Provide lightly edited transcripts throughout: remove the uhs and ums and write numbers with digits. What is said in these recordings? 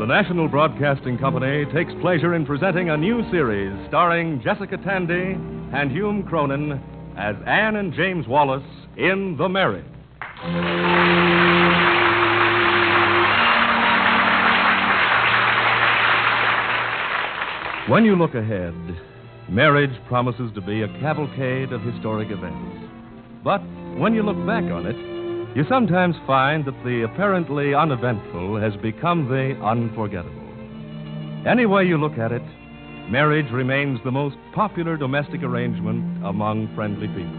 The National Broadcasting Company takes pleasure in presenting a new series starring Jessica Tandy and Hume Cronyn as Anne and James Wallace in The Married. When you look ahead, marriage promises to be a cavalcade of historic events. But when you look back on it, you sometimes find that the apparently uneventful has become the unforgettable. Any way you look at it, marriage remains the most popular domestic arrangement among friendly people.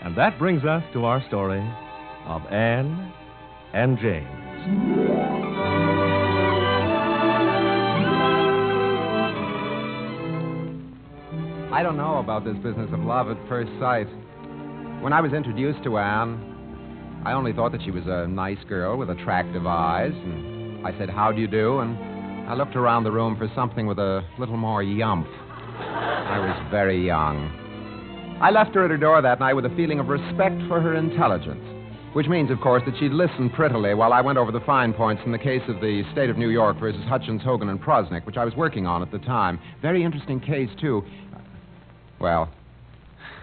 And that brings us to our story of Anne and James. I don't know about this business of love at first sight. When I was introduced to Anne, I only thought that she was a nice girl with attractive eyes, and I said, "How do you do?" And I looked around the room for something with a little more yumph. I was very young. I left her at her door that night with a feeling of respect for her intelligence, which means, of course, that she'd listened prettily while I went over the fine points in the case of the State of New York versus Hutchins, Hogan, and Prosnick, which I was working on at the time. Very interesting case, too. Well,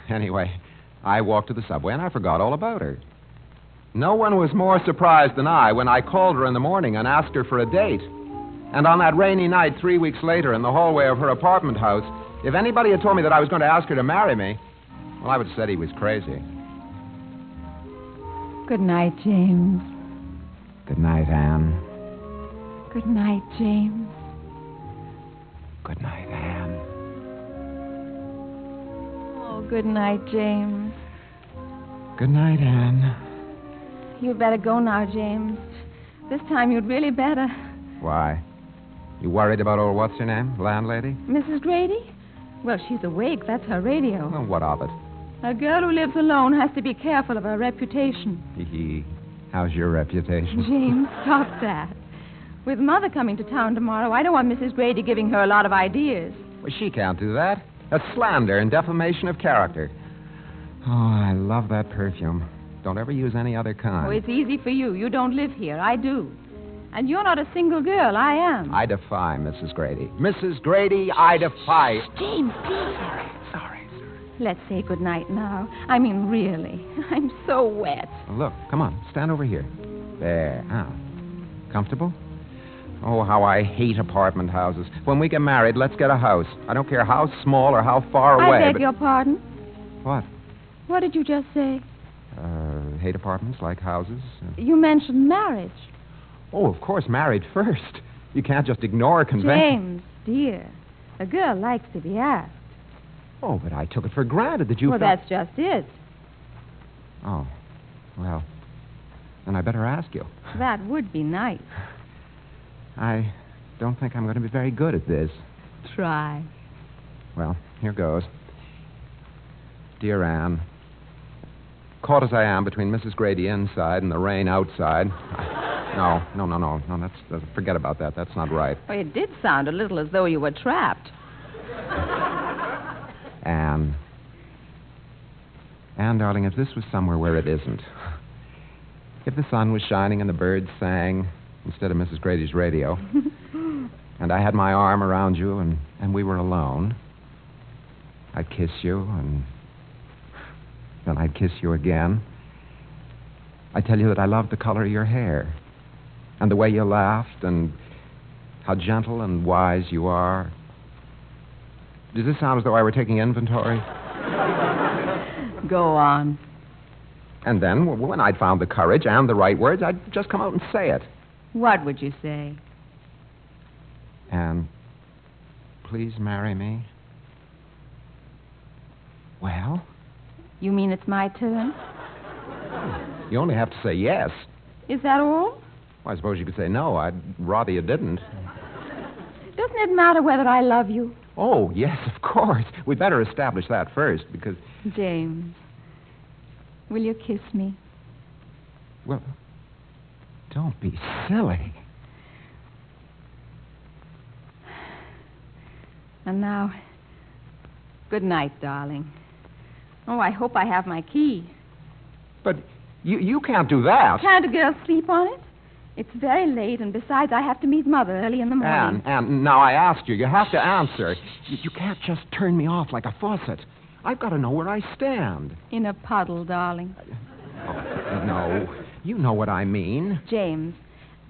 anyway, I walked to the subway and I forgot all about her. No one was more surprised than I when I called her in the morning and asked her for a date. And on that rainy night 3 weeks later in the hallway of her apartment house, if anybody had told me that I was going to ask her to marry me, well, I would have said he was crazy. Good night, James. Good night, Anne. Good night, James. Good night, Anne. Oh, good night, James. Good night, Anne. You'd better go now, James. This time you'd really better. Why? You worried about old what's-her-name, landlady? Mrs. Grady? Well, she's awake. That's her radio. Well, what of it? A girl who lives alone has to be careful of her reputation. Hee. How's your reputation? James, stop that. With Mother coming to town tomorrow, I don't want Mrs. Grady giving her a lot of ideas. Well, she can't do that. That's slander and defamation of character. Oh, I love that perfume. Don't ever use any other kind. Oh, it's easy for you. You don't live here. I do. And you're not a single girl. I am. I defy Mrs. Grady. Mrs. Grady, I defy... James, please. Sorry. Let's say goodnight now. I mean, really. I'm so wet. Look, come on. Stand over here. There. Now. Comfortable? Oh, how I hate apartment houses. When we get married, let's get a house. I don't care how small or how far away. I beg your pardon? What? What did you just say? Hate apartments like houses? You mentioned marriage. Oh, of course, married first. You can't just ignore convention. James, dear, a girl likes to be asked. Oh, but I took it for granted that you... Well, that's just it. Oh, well, then I better ask you. That would be nice. I don't think I'm going to be very good at this. Try. Well, here goes. Dear Anne, caught as I am between Mrs. Grady inside and the rain outside... No, that's forget about that. That's not right. Well, it did sound a little as though you were trapped. Anne, darling, if this was somewhere where it isn't, if the sun was shining and the birds sang instead of Mrs. Grady's radio, and I had my arm around you and we were alone, I'd kiss you and then I'd kiss you again. I'd tell you that I loved the color of your hair and the way you laughed and how gentle and wise you are. Does this sound as though I were taking inventory? Go on. And then, when I'd found the courage and the right words, I'd just come out and say it. What would you say? Anne, please marry me. Well? You mean it's my turn? You only have to say yes. Is that all? Well, I suppose you could say no. I'd rather you didn't. Doesn't it matter whether I love you? Oh, yes, of course. We'd better establish that first, because... James, will you kiss me? Well, don't be silly. And now, good night, darling. Oh, I hope I have my key. But you can't do that. Can't a girl sleep on it? It's very late, and besides, I have to meet Mother early in the morning. Anne, now I asked you. You have to answer. You can't just turn me off like a faucet. I've got to know where I stand. In a puddle, darling. Oh, no. You know what I mean. James,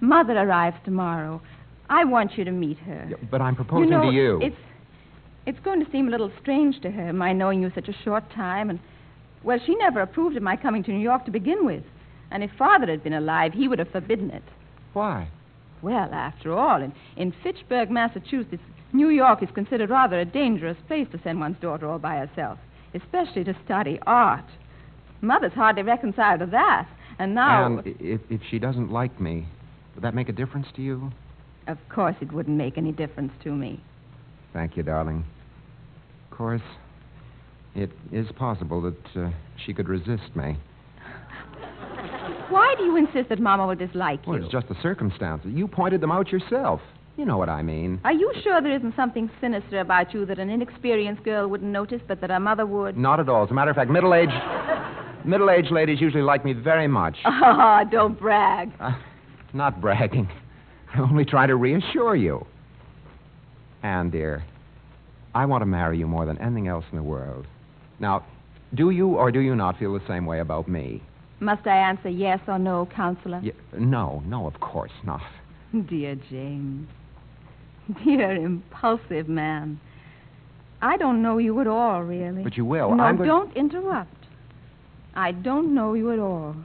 Mother arrives tomorrow. I want you to meet her. Yeah, but I'm proposing to you. It's going to seem a little strange to her, my knowing you such a short time, and, well, she never approved of my coming to New York to begin with. And if Father had been alive, he would have forbidden it. Why? Well, after all, in Fitchburg, Massachusetts, New York is considered rather a dangerous place to send one's daughter all by herself, especially to study art. Mother's hardly reconciled to that, and now... And if she doesn't like me, would that make a difference to you? Of course it wouldn't make any difference to me. Thank you, darling. Of course, it is possible that she could resist me. Why do you insist that Mama will dislike you? Well, it's just the circumstances. You pointed them out yourself. You know what I mean. Are you sure there isn't something sinister about you that an inexperienced girl wouldn't notice, but that her mother would? Not at all. As a matter of fact, middle-aged ladies usually like me very much. Oh, don't brag. Not bragging. I only try to reassure you. Anne, dear, I want to marry you more than anything else in the world. Now, do you or do you not feel the same way about me? Must I answer yes or no, Counselor? No, of course not. Dear James. Dear impulsive man. I don't know you at all, really. But you will. No, don't interrupt. I don't know you at all.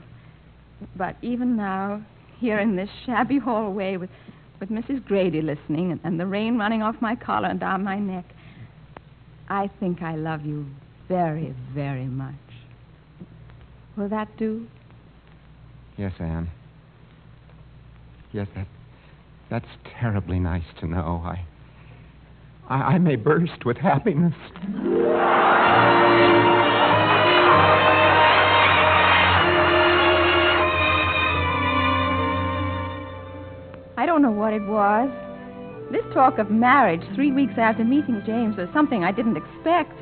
But even now, here in this shabby hallway with Mrs. Grady listening and the rain running off my collar and down my neck, I think I love you very, very much. Will that do? Yes, Anne. Yes, that's terribly nice to know. I may burst with happiness. I don't know what it was. This talk of marriage 3 weeks after meeting James was something I didn't expect.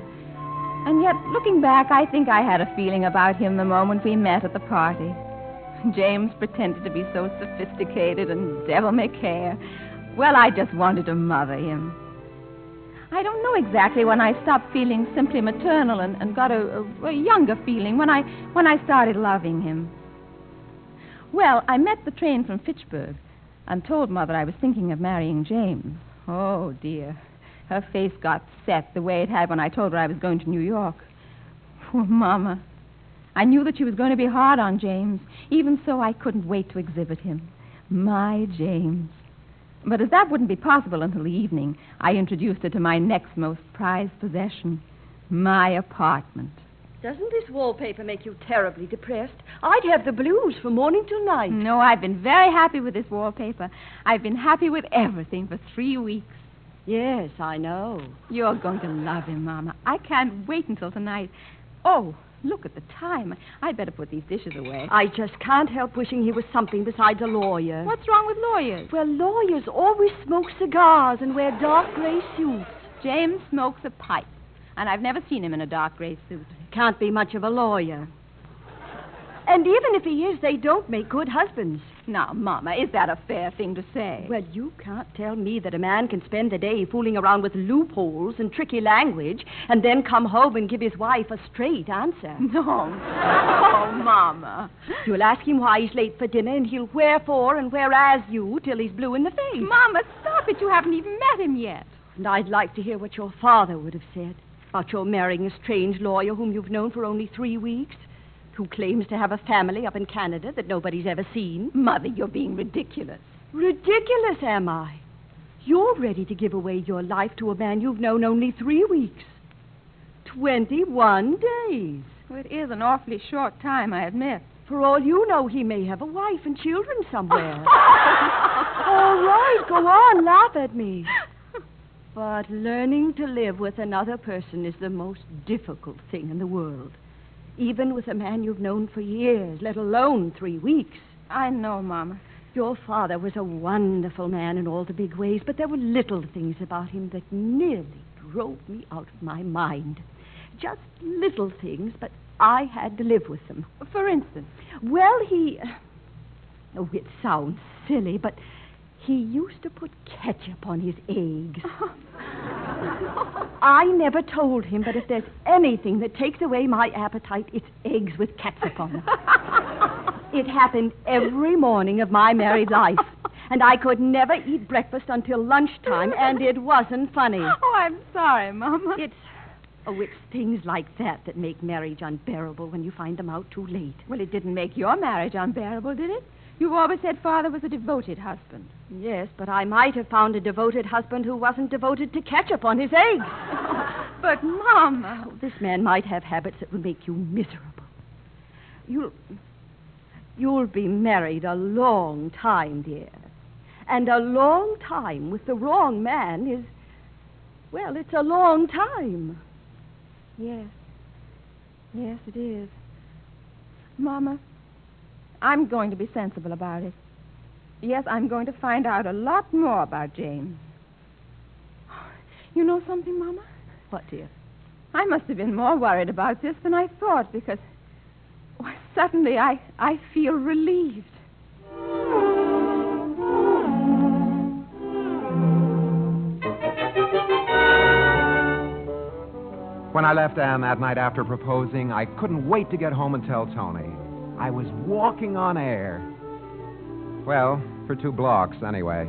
And yet, looking back, I think I had a feeling about him the moment we met at the party. James pretended to be so sophisticated and devil-may-care. Well, I just wanted to mother him. I don't know exactly when I stopped feeling simply maternal and got a younger feeling, when I started loving him. Well, I met the train from Fitchburg and told Mother I was thinking of marrying James. Oh, dear. Her face got set the way it had when I told her I was going to New York. Poor Mama. I knew that she was going to be hard on James. Even so, I couldn't wait to exhibit him. My James. But as that wouldn't be possible until the evening, I introduced her to my next most prized possession, my apartment. Doesn't this wallpaper make you terribly depressed? I'd have the blues from morning till night. No, I've been very happy with this wallpaper. I've been happy with everything for 3 weeks. Yes, I know. You're going to love him, Mama. I can't wait until tonight. Oh, look at the time. I'd better put these dishes away. I just can't help wishing he was something besides a lawyer. What's wrong with lawyers? Well, lawyers always smoke cigars and wear dark gray suits. James smokes a pipe, and I've never seen him in a dark gray suit. Can't be much of a lawyer. And even if he is, they don't make good husbands. Now, Mama, is that a fair thing to say? Well, you can't tell me that a man can spend the day fooling around with loopholes and tricky language and then come home and give his wife a straight answer. No. Oh, Mama. You'll ask him why he's late for dinner, and he'll wherefore and whereas you till he's blue in the face. Mama, stop it. You haven't even met him yet. And I'd like to hear what your father would have said about your marrying a strange lawyer whom you've known for only 3 weeks, who claims to have a family up in Canada that nobody's ever seen. Mother, you're being ridiculous. Ridiculous, am I? You're ready to give away your life to a man you've known only 3 weeks. 21 days. Well, it is an awfully short time, I admit. For all you know, he may have a wife and children somewhere. All right, go on, laugh at me. But learning to live with another person is the most difficult thing in the world. Even with a man you've known for years, let alone 3 weeks. I know, Mama. Your father was a wonderful man in all the big ways, but there were little things about him that nearly drove me out of my mind. Just little things, but I had to live with them. For instance? Well, Oh, it sounds silly, but he used to put ketchup on his eggs. I never told him, but if there's anything that takes away my appetite, it's eggs with ketchup on them. It happened every morning of my married life. And I could never eat breakfast until lunchtime, and it wasn't funny. Oh, I'm sorry, Mama. It's things like that make marriage unbearable when you find them out too late. Well, it didn't make your marriage unbearable, did it? You've always said Father was a devoted husband. Yes, but I might have found a devoted husband who wasn't devoted to ketchup on his eggs. But, Mama... Oh, this man might have habits that would make you miserable. You'll be married a long time, dear. And a long time with the wrong man is... Well, it's a long time. Yes. Yes, it is. Mama, I'm going to be sensible about it. Yes, I'm going to find out a lot more about James. You know something, Mama? What, dear? I must have been more worried about this than I thought, because suddenly I feel relieved. When I left Anne that night after proposing, I couldn't wait to get home and tell Tony. I was walking on air. Well, for 2 blocks, anyway.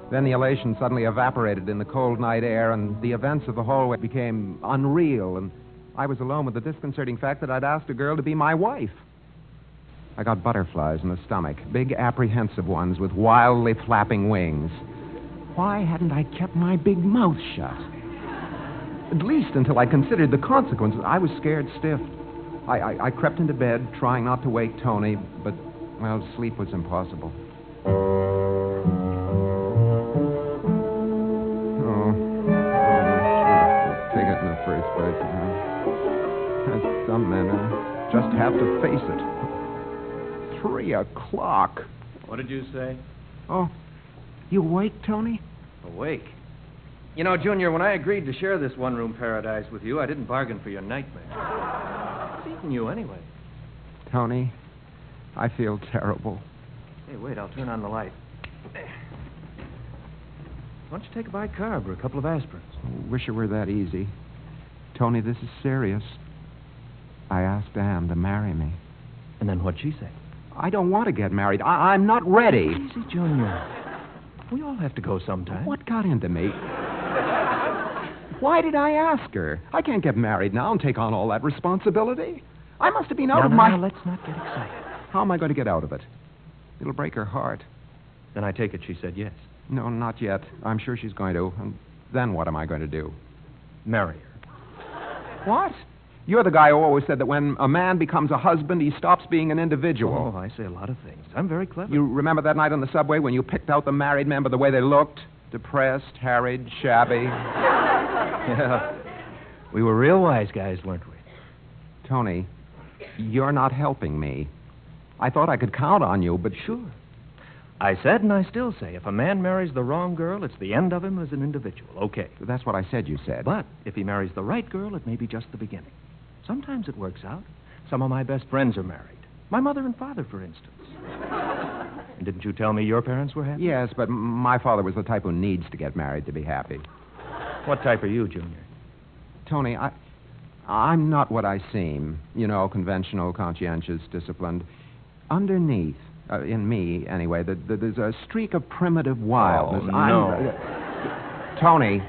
Then the elation suddenly evaporated in the cold night air, and the events of the hallway became unreal, and I was alone with the disconcerting fact that I'd asked a girl to be my wife. I got butterflies in the stomach, big apprehensive ones with wildly flapping wings. Why hadn't I kept my big mouth shut? At least until I considered the consequences. I was scared stiff. I crept into bed, trying not to wake Tony, but, well, sleep was impossible. Oh, take it in the first place. As some men just have to face it. 3 o'clock. What did you say? Oh, you awake, Tony? Awake. You know, Junior, when I agreed to share this one-room paradise with you, I didn't bargain for your nightmare. It's eating you anyway. Tony, I feel terrible. Hey, wait, I'll turn on the light. Why don't you take a bicarb or a couple of aspirins? I wish it were that easy. Tony, this is serious. I asked Anne to marry me. And then what'd she say? I don't want to get married. I'm not ready. Easy, Junior. We all have to go sometime. What got into me? Why did I ask her? I can't get married now and take on all that responsibility. I must have been out of my... No, let's not get excited. How am I going to get out of it? It'll break her heart. Then I take it she said yes. No, not yet. I'm sure she's going to. And then what am I going to do? Marry her. What? You're the guy who always said that when a man becomes a husband, he stops being an individual. Oh, I say a lot of things. I'm very clever. You remember that night on the subway when you picked out the married men by the way they looked? Depressed, harried, shabby. Yeah. We were real wise guys, weren't we? Tony, you're not helping me. I thought I could count on you, but... Sure. I said, and I still say, if a man marries the wrong girl, it's the end of him as an individual. Okay. That's what I said you said. But if he marries the right girl, it may be just the beginning. Sometimes it works out. Some of my best friends are married. My mother and father, for instance. And didn't you tell me your parents were happy? Yes, but my father was the type who needs to get married to be happy. What type are you, Junior? Tony, I'm not what I seem. You know, conventional, conscientious, disciplined. Underneath, in me, anyway, there's a streak of primitive wildness. Oh, no. Tony,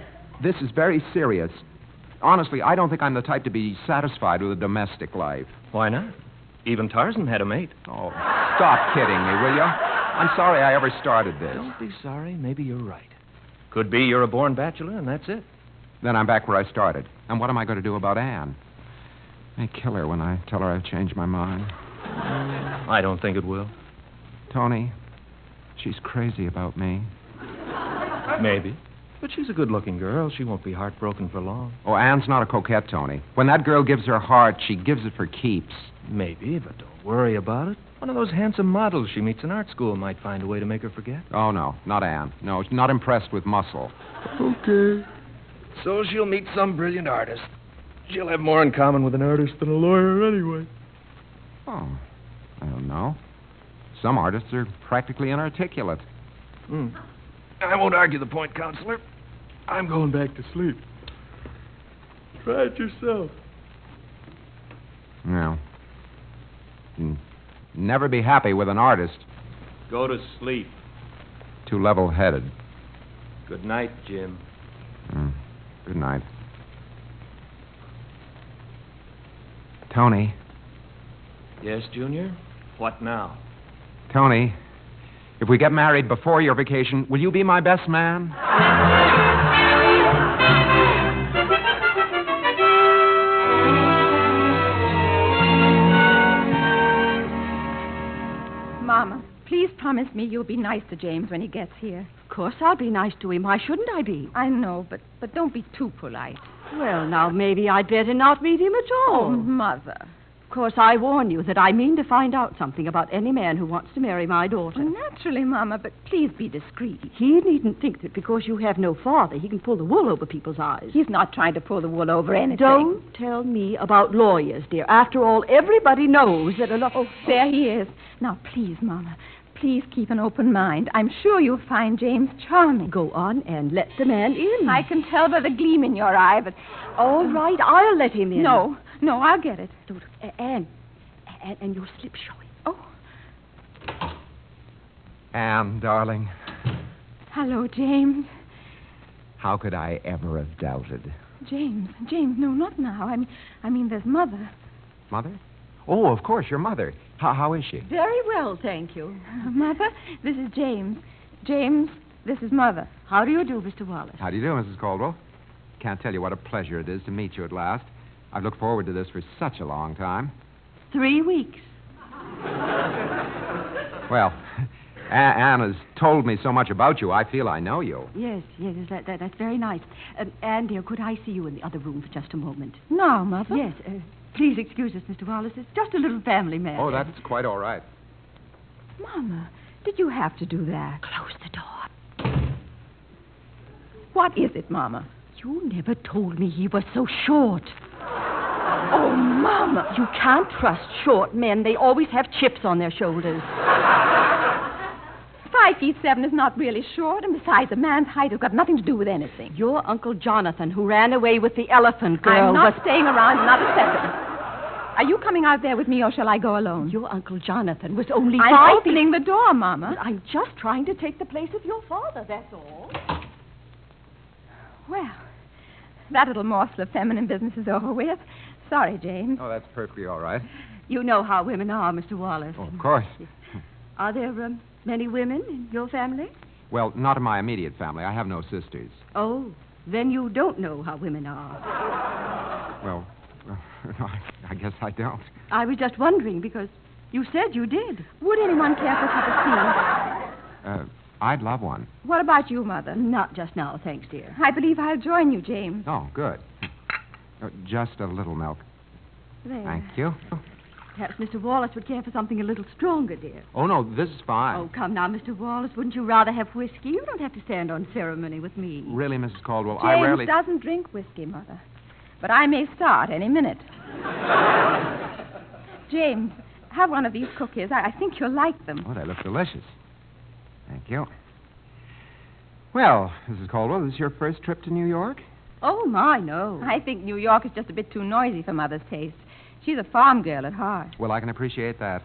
this is very serious. Honestly, I don't think I'm the type to be satisfied with a domestic life. Why not? Even Tarzan had a mate. Oh, stop kidding me, will you? I'm sorry I ever started this. Don't be sorry. Maybe you're right. Could be you're a born bachelor, and that's it. Then I'm back where I started. And what am I going to do about Anne? I kill her when I tell her I've changed my mind. I don't think it will. Tony, she's crazy about me. Maybe. But she's a good-looking girl. She won't be heartbroken for long. Oh, Anne's not a coquette, Tony. When that girl gives her heart, she gives it for keeps. Maybe, but don't worry about it. One of those handsome models she meets in art school might find a way to make her forget. Oh, no, not Anne. No, she's not impressed with muscle. Okay. So she'll meet some brilliant artist. She'll have more in common with an artist than a lawyer anyway. Oh, I don't know. Some artists are practically inarticulate. I won't argue the point, Counselor. I'm going back to sleep. Try it yourself. No. You can never be happy with an artist. Go to sleep. Too level-headed. Good night, Jim. Good night. Tony. Yes, Junior? What now? Tony, if we get married before your vacation, will you be my best man? Mama, please promise me you'll be nice to James when he gets here. Of course I'll be nice to him. Why shouldn't I be? I know, but don't be too polite. Well, now, maybe I'd better not meet him at all. Oh, Mother. Of course, I warn you that I mean to find out something about any man who wants to marry my daughter. Well, naturally, Mama, but please be discreet. He needn't think that because you have no father, he can pull the wool over people's eyes. He's not trying to pull the wool over anything. Don't tell me about lawyers, dear. After all, everybody knows that a Oh, there he is. Now, please, Mama, please keep an open mind. I'm sure you'll find James charming. Go on and let the man in. I can tell by the gleam in your eye, but... All right, I'll let him in. No, I'll get it. And your slip showing. Oh. Anne, darling. Hello, James. How could I ever have doubted? James, no, not now. I mean, there's Mother. Mother? Oh, of course, your mother. How is she? Very well, thank you. Mother, this is James. James, this is Mother. How do you do, Mr. Wallace? How do you do, Mrs. Caldwell? Can't tell you what a pleasure it is to meet you at last. I've looked forward to this for such a long time. 3 weeks. Well, Anne has told me so much about you, I feel I know you. Yes, that's very nice. Anne, dear, could I see you in the other room for just a moment? No, Mother. Yes, please excuse us, Mr. Wallace. It's just a little family matter. Oh, that's quite all right. Mama, did you have to do that? Close the door. What is it, Mama? You never told me he was so short. Oh, Mama. You can't trust short men. They always have chips on their shoulders. 5'7" is not really short, and besides, a man's height has got nothing to do with anything. Your Uncle Jonathan, who ran away with the elephant girl... I'm not staying around another second. Are you coming out there with me, or shall I go alone? Your Uncle Jonathan was only I'm opening the door, Mama. But I'm just trying to take the place of your father, that's all. Well, that little morsel of feminine business is over with. Sorry, James. Oh, that's perfectly all right. You know how women are, Mr. Wallace. Oh, of course. Are there many women in your family? Well, not in my immediate family. I have no sisters. Oh, then you don't know how women are. Well, I guess I don't. I was just wondering because you said you did. Would anyone care for a cup of tea? I'd love one. What about you, Mother? Not just now, thanks, dear. I believe I'll join you, James. Oh, good. Just a little milk. There. Thank you. Perhaps Mr. Wallace would care for something a little stronger, dear. Oh, no, this is fine. Oh, come now, Mr. Wallace. Wouldn't you rather have whiskey? You don't have to stand on ceremony with me. Really, Mrs. Caldwell, James I rarely... doesn't drink whiskey, Mother. But I may start any minute. James, have one of these cookies. I think you'll like them. Oh, they look delicious. Thank you. Well, Mrs. Caldwell, this is your first trip to New York? Oh, my, no. I think New York is just a bit too noisy for Mother's taste. She's a farm girl at heart. Well, I can appreciate that.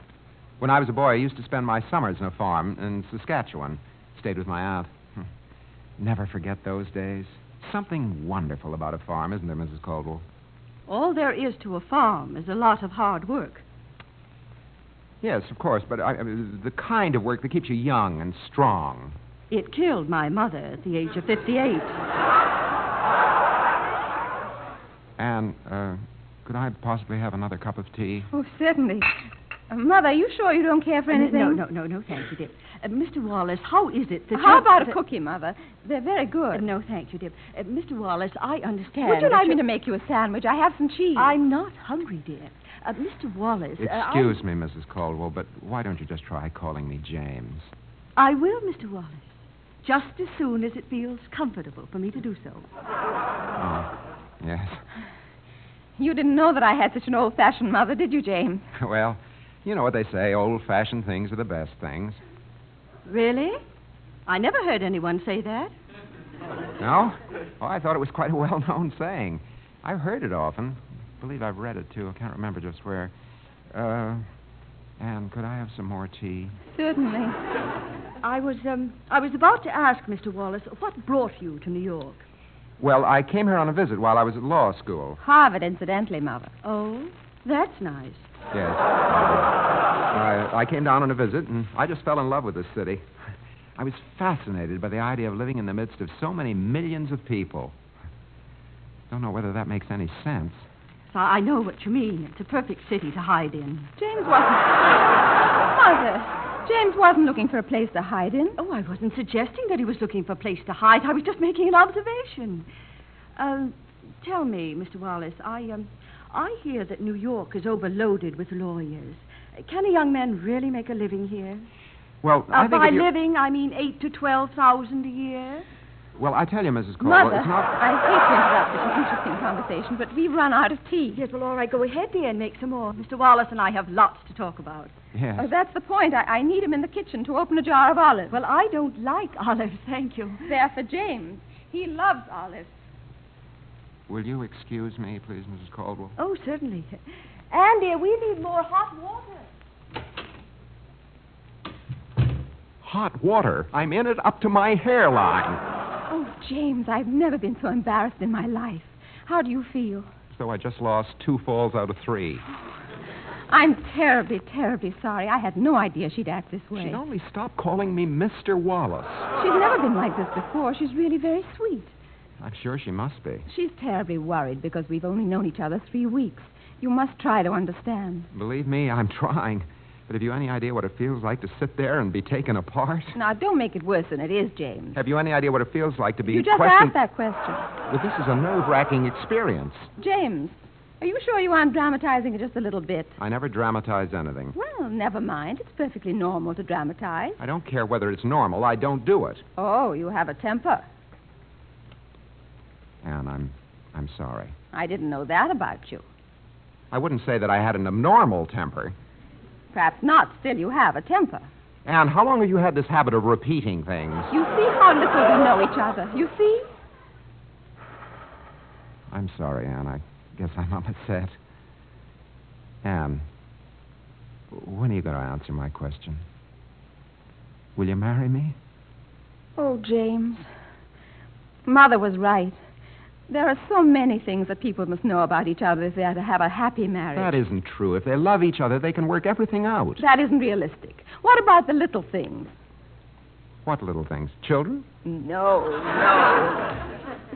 When I was a boy, I used to spend my summers in a farm in Saskatchewan. Stayed with my aunt. Never forget those days. Something wonderful about a farm, isn't there, Mrs. Caldwell? All there is to a farm is a lot of hard work. Yes, of course, but the kind of work that keeps you young and strong. It killed my mother at the age of 58. Anne, could I possibly have another cup of tea? Oh, certainly. Mother, are you sure you don't care for anything? No, thank you, dear. Mr. Wallace, how is it that How about a cookie, Mother? They're very good. No, thank you, dear. Mr. Wallace, I understand. Would you like me to make you a sandwich? I have some cheese. I'm not hungry, dear. Mr. Wallace... Excuse me, Mrs. Caldwell, but why don't you just try calling me James? I will, Mr. Wallace. Just as soon as it feels comfortable for me to do so. Oh, yes. You didn't know that I had such an old-fashioned mother, did you, James? Well, You know what they say, old-fashioned things are the best things. Really? I never heard anyone say that. No? Oh, I thought it was quite a well-known saying. I've heard it often. I believe I've read it, too. I can't remember just where. Anne, could I have some more tea? Certainly. I was about to ask, Mr. Wallace, what brought you to New York? Well, I came here on a visit while I was at law school. Harvard, incidentally, Mother. Oh, that's nice. Yes. I came down on a visit, and I just fell in love with this city. I was fascinated by the idea of living in the midst of so many millions of people. Don't know whether that makes any sense. So I know what you mean. It's a perfect city to hide in. James wasn't... Mother, James wasn't looking for a place to hide in. Oh, I wasn't suggesting that he was looking for a place to hide. I was just making an observation. Tell me, Mr. Wallace, I hear that New York is overloaded with lawyers. Can a young man really make a living here? Well, I think by living, I mean 8,000 to 12,000 a year. Well, I tell you, Mrs. Caldwell, Mother, it's not... I hate to interrupt such an interesting conversation, but we've run out of tea. Yes, well, all right, go ahead, dear, and make some more. Mr. Wallace and I have lots to talk about. Yes. Oh, that's the point. I need him in the kitchen to open a jar of olives. Well, I don't like olives, thank you. They're for James. He loves olives. Will you excuse me, please, Mrs. Caldwell? Oh, certainly. Andy, we need more hot water. Hot water? I'm in it up to my hairline. Oh, James, I've never been so embarrassed in my life. How do you feel? So I just lost 2 falls out of 3. I'm terribly, terribly sorry. I had no idea she'd act this way. She'd only stop calling me Mr. Wallace. She's never been like this before. She's really very sweet. I'm sure she must be. She's terribly worried because we've only known each other 3 weeks. You must try to understand. Believe me, I'm trying. But have you any idea what it feels like to sit there and be taken apart? Now, don't make it worse than it is, James. Have you any idea what it feels like to be You just questioned? asked that question. Well, this is a nerve-wracking experience. James, are you sure you aren't dramatizing it just a little bit? I never dramatize anything. Well, never mind. It's perfectly normal to dramatize. I don't care whether it's normal. I don't do it. Oh, you have a temper. Anne, I'm sorry. I didn't know that about you. I wouldn't say that I had an abnormal temper. Perhaps not. Still, you have a temper. Anne, how long have you had this habit of repeating things? You see how little we know each other. You see? I'm sorry, Anne. I guess I'm upset. Anne, when are you going to answer my question? Will you marry me? Oh, James. Mother was right. There are so many things that people must know about each other if they are to have a happy marriage. That isn't true. If they love each other, they can work everything out. That isn't realistic. What about the little things? What little things? Children? No.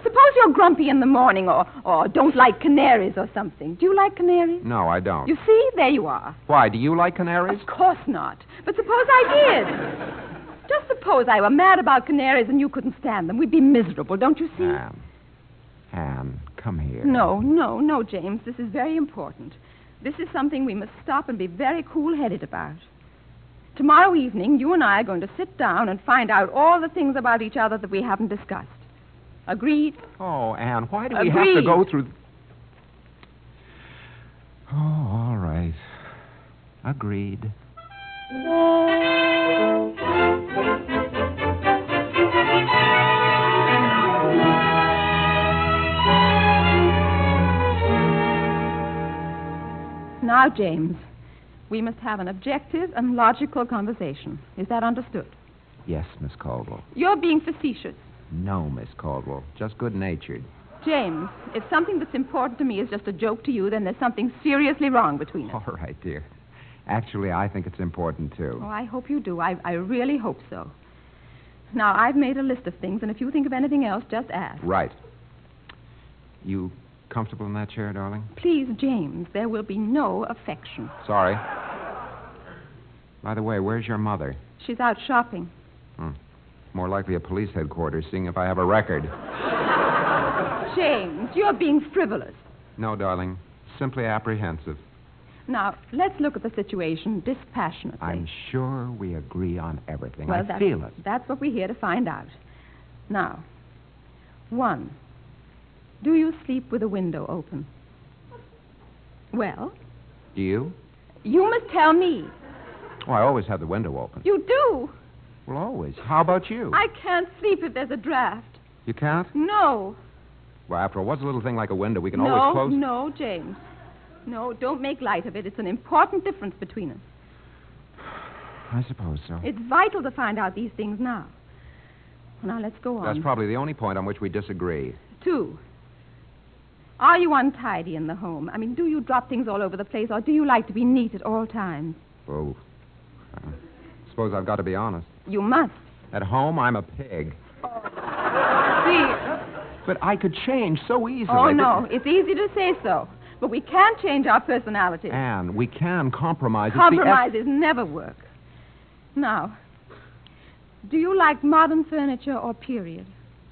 Suppose you're grumpy in the morning or don't like canaries or something. Do you like canaries? No, I don't. You see? There you are. Why, do you like canaries? Of course not. But suppose I did. Just suppose I were mad about canaries and you couldn't stand them. We'd be miserable, don't you see? Anne, come here. No, James. This is very important. This is something we must stop and be very cool-headed about. Tomorrow evening, you and I are going to sit down and find out all the things about each other that we haven't discussed. Agreed? Oh, Anne, why do we have to go through... Oh, all right. Agreed. Now, James, we must have an objective and logical conversation. Is that understood? Yes, Miss Caldwell. You're being facetious. No, Miss Caldwell. Just good-natured. James, if something that's important to me is just a joke to you, then there's something seriously wrong between us. All right, dear. Actually, I think it's important, too. Oh, I hope you do. I really hope so. Now, I've made a list of things, and if you think of anything else, just ask. Right. You comfortable in that chair, darling? Please, James, there will be no affection. Sorry. By the way, where's your mother? She's out shopping. More likely a police headquarters, seeing if I have a record. James, you're being frivolous. No, darling. Simply apprehensive. Now, let's look at the situation dispassionately. I'm sure we agree on everything. Well, I feel it. That's what we're here to find out. Now, 1, do you sleep with a window open? Well? Do you? You must tell me. Oh, I always have the window open. You do. Well, always. How about you? I can't sleep if there's a draft. You can't? No. Well, after all, what's a little thing like a window? We can always close... No, James. No, don't make light of it. It's an important difference between us. I suppose so. It's vital to find out these things now. Well, now, let's go on. That's probably the only point on which we disagree. 2. Are you untidy in the home? I mean, do you drop things all over the place, or do you like to be neat at all times? Oh. Suppose I've got to be honest. You must. At home, I'm a pig. See. But I could change so easily. Oh, no. It's easy to say so. But we can't change our personality. Anne, we can compromise. Compromises never work. Now, do you like modern furniture or period?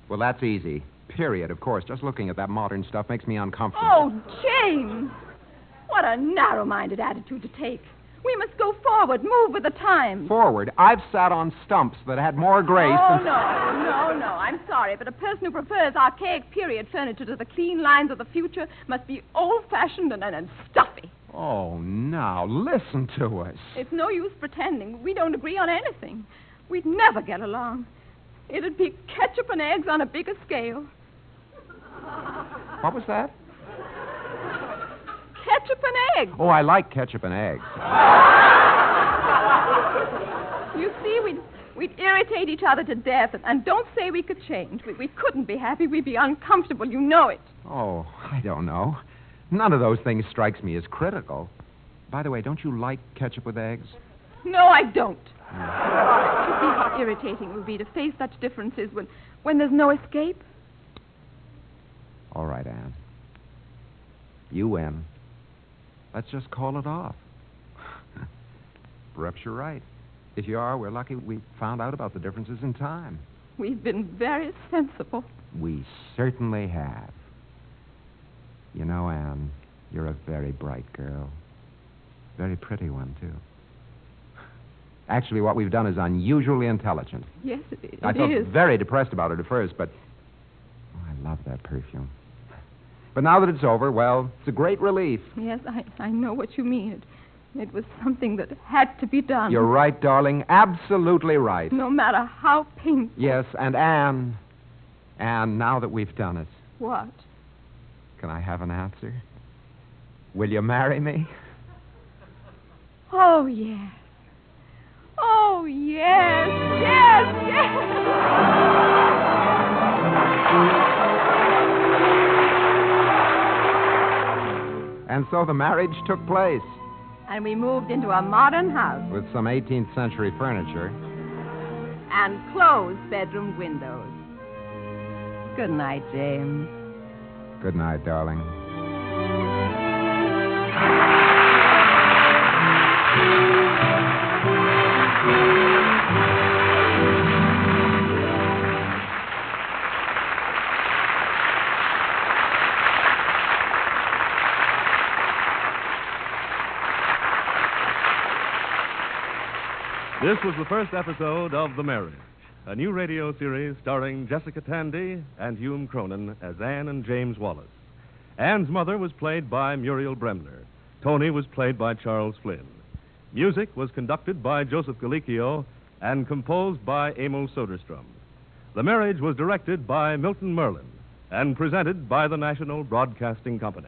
Well, that's easy. Period, of course. Just looking at that modern stuff makes me uncomfortable. Oh, James! What a narrow-minded attitude to take. We must go forward, move with the times. Forward? I've sat on stumps that had more grace than... No. I'm sorry, but a person who prefers archaic period furniture to the clean lines of the future must be old-fashioned and stuffy. Oh, now, listen to us. It's no use pretending. We don't agree on anything. We'd never get along. It'd be ketchup and eggs on a bigger scale. What was that? Ketchup and eggs. Oh, I like ketchup and eggs. You see, we'd irritate each other to death, and don't say we could change. We couldn't be happy. We'd be uncomfortable. You know it. Oh, I don't know. None of those things strikes me as critical. By the way, don't you like ketchup with eggs? No, I don't. You see how irritating it would be to face such differences when there's no escape? All right, Anne. You win. Let's just call it off. Perhaps you're right. If you are, we're lucky we found out about the differences in time. We've been very sensible. We certainly have. You know, Anne, you're a very bright girl. Very pretty one, too. Actually, what we've done is unusually intelligent. Yes, it is. I felt very depressed about it at first, but I love that perfume. But now that it's over, well, it's a great relief. Yes, I know what you mean. It was something that had to be done. You're right, darling. Absolutely right. No matter how painful. Yes, and Anne, now that we've done it. What? Can I have an answer? Will you marry me? Oh, yes. Oh, yes, yes. And so the marriage took place. And we moved into a modern house. With some 18th century furniture. And closed bedroom windows. Good night, James. Good night, darling. This was the first episode of The Marriage, a new radio series starring Jessica Tandy and Hume Cronyn as Anne and James Wallace. Anne's mother was played by Muriel Bremner. Tony was played by Charles Flynn. Music was conducted by Joseph Galicchio and composed by Emil Soderstrom. The Marriage was directed by Milton Merlin and presented by the National Broadcasting Company.